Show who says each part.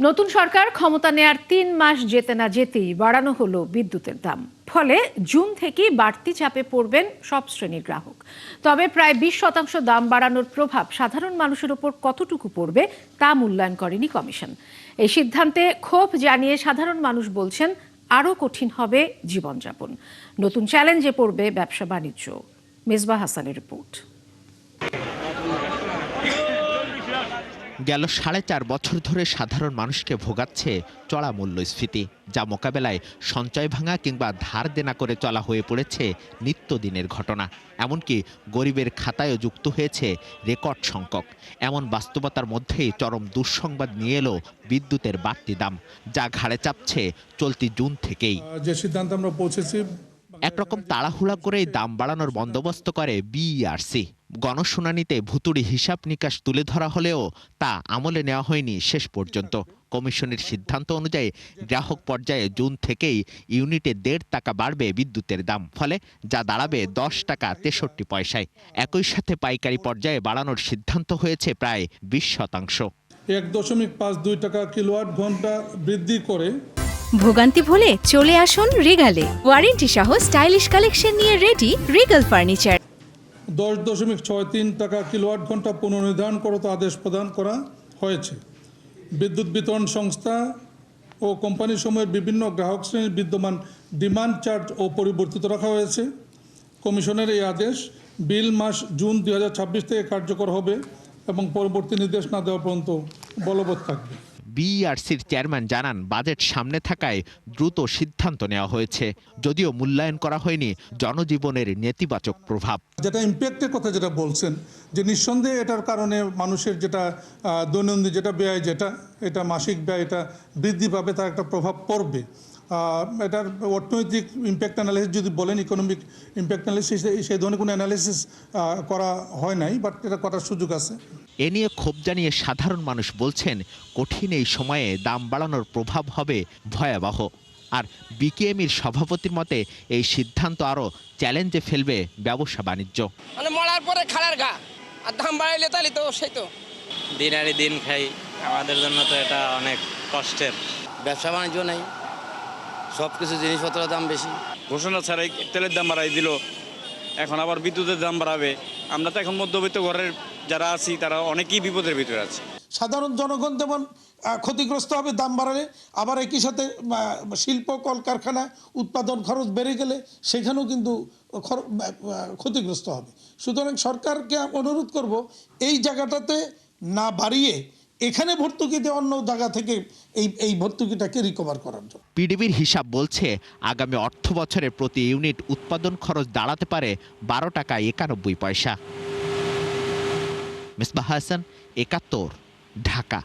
Speaker 1: নতুন সরকার ক্ষমতা নেয়ার ৩ মাস যেতে না যেতেই বাড়ানো হলো বিদ্যুতের দাম। ফলে জুন থেকেই বাড়তি চাপে পড়বেন সব শ্রেণীর গ্রাহক। তবে প্রায় ২০% দাম বাড়ানোর প্রভাব সাধারণ মানুষের উপর কতটুকু পড়বে তা মূল্যায়ন করেনি কমিশন। এই সিদ্ধান্তে ক্ষোভ জানিয়ে সাধারণ মানুষ বলছেন আরও কঠিন হবে জীবনযাপন। নতুন চ্যালেঞ্জে পড়বে ব্যবসা বাণিজ্য। মেজবাহ হাসানের রিপোর্ট।
Speaker 2: গেল ৪.৫ বছর ধরে সাধারণ মানুষকে ভোগাচ্ছে চড়া মূল্যস্ফীতি, যা মোকাবেলায় সঞ্চয় ভাঙা কিংবা ধার দেনা করে চলা হয়ে পড়েছে নিত্যদিনের ঘটনা। এমনকি গরিবের খাতায়ও যুক্ত হয়েছে রেকর্ড সংখ্যক। এমন বাস্তবতার মধ্যেই চরম দুঃসংবাদ নিয়ে এলো বিদ্যুতের বাড়তি দাম, যা ঘাড়ে চাপছে চলতি জুন থেকেই।
Speaker 3: যে সিদ্ধান্তে আমরা পৌঁছেছি,
Speaker 2: একরকম তাড়াহুড়া করেই দাম বাড়ানোর বন্দোবস্ত করে বিইআরসি। গণশুনানিতে ভুতুড়ি হিসাব নিকাশ তুলে ধরা হলেও তা আমলে নেওয়া হয়নি শেষ পর্যন্ত। কমিশনের সিদ্ধান্ত অনুযায়ী গ্রাহক পর্যায়ে জুন থেকেই ইউনিটে ১.৫ টাকা বাড়বে বিদ্যুতের দাম, ফলে যা দাঁড়াবে ১০ টাকা ৬৩ পয়সায়। একই সাথে পাইকারি পর্যায়ে বাড়ানোর সিদ্ধান্ত হয়েছে প্রায় ২০%।
Speaker 3: ১.৫২ টাকা কিলোওয়াট ঘন্টা বৃদ্ধি করে।
Speaker 4: ভোগান্তি ভুলে চলে আসুন রিগালে। ওয়ারেন্টি সহ স্টাইলিশ কালেকশন নিয়ে রেডি রিগাল ফার্নিচার।
Speaker 3: ১০.৬৩ টাকা কিলোওয়াট ঘন্টা পুনর্নির্ধারণ করতে আদেশ প্রদান করা হয়েছে। বিদ্যুৎ বিতরণ সংস্থা ও কোম্পানিসমূহের বিভিন্ন গ্রাহক শ্রেণীর বিদ্যমান ডিমান্ড চার্জ ও পরিবর্তিত রাখা হয়েছে। কমিশনের এই আদেশ বিল মাস জুন ২০২৬ থেকে কার্যকর হবে এবং পরবর্তী নির্দেশ না দেওয়া পর্যন্ত বলবৎ থাকবে।
Speaker 2: বিইআরসির চেয়ারম্যান জানান, বাজেট সামনে থাকায় দ্রুত সিদ্ধান্ত নেওয়া হয়েছে, যদিও মূল্যায়ন করা হয়নি জনজীবনের নেতিবাচক প্রভাব।
Speaker 3: যেটা ইম্প্যাক্টের কথা যেটা বলছেন, যে নিঃসন্দেহে এটার কারণে মানুষের যেটা দৈনন্দিন যেটা ব্যয়, এটা মাসিক ব্যয়, এটা বৃদ্ধি পাবে, তার একটা প্রভাব পড়বে। এটার অর্থনৈতিক ইম্প্যাক্ট অ্যানালিসিস যদি বলেন, ইকোনমিক ইম্প্যাক্ট অ্যানালিসিস, সেই ধরনের কোনো অ্যানালিসিস করা হয় নাই, বাট এটা করার সুযোগ আছে।
Speaker 2: এ নিয়ে ক্ষোভ জানিয়ে সাধারণ মানুষ বলছেন, কঠিন এই সময়ে দাম বাড়ানোর প্রভাব হবে ভয়াবহ। আর বিকেএমইর সভাপতির মতে এই সিদ্ধান্ত আরও চ্যালেঞ্জে ফেলবে ব্যবসা বাণিজ্য।
Speaker 5: মানে মরার পরে খালার ঘা, আর দাম বাড়াইলে তাহলে তো সেই তো
Speaker 6: দিন আনি দিন খাই, আমাদের জন্য তো এটা অনেক কষ্টের।
Speaker 7: ব্যবসা বাণিজ্য নাই, সব কিছু জিনিসপত্রের দাম বেশি।
Speaker 8: ঘোষণা ছাড়াই তেলের দাম বাড়াই দিল, এখন আবার বিদ্যুতের দাম বাড়াবে। আমরা তো এখন মধ্যবিত্ত ঘরের যারা আছি তারা অনেকেই বিপদের ভিতরে আছে।
Speaker 9: সাধারণ জনগণ যেমন ক্ষতিগ্রস্ত হবে দাম বাড়ালে, আবার একই সাথে শিল্প কলকারখানা উৎপাদন খরচ বেড়ে গেলে সেখানেও কিন্তু ক্ষতিগ্রস্ত হবে। সুতরাং সরকারকে অনুরোধ করব এই জায়গাটাতে না বাড়িয়ে এখানে ভর্তুকিতে অন্য জায়গা থেকে এই ভর্তুকিটাকে রিকভার করার জন্য।
Speaker 2: পিডিবির হিসাব বলছে, আগামী অর্থ বছরে প্রতি ইউনিট উৎপাদন খরচ দাঁড়াতে পারে ১২ টাকা ৯১ পয়সা। মেজবাহ হাসান, ৭১, ঢাকা।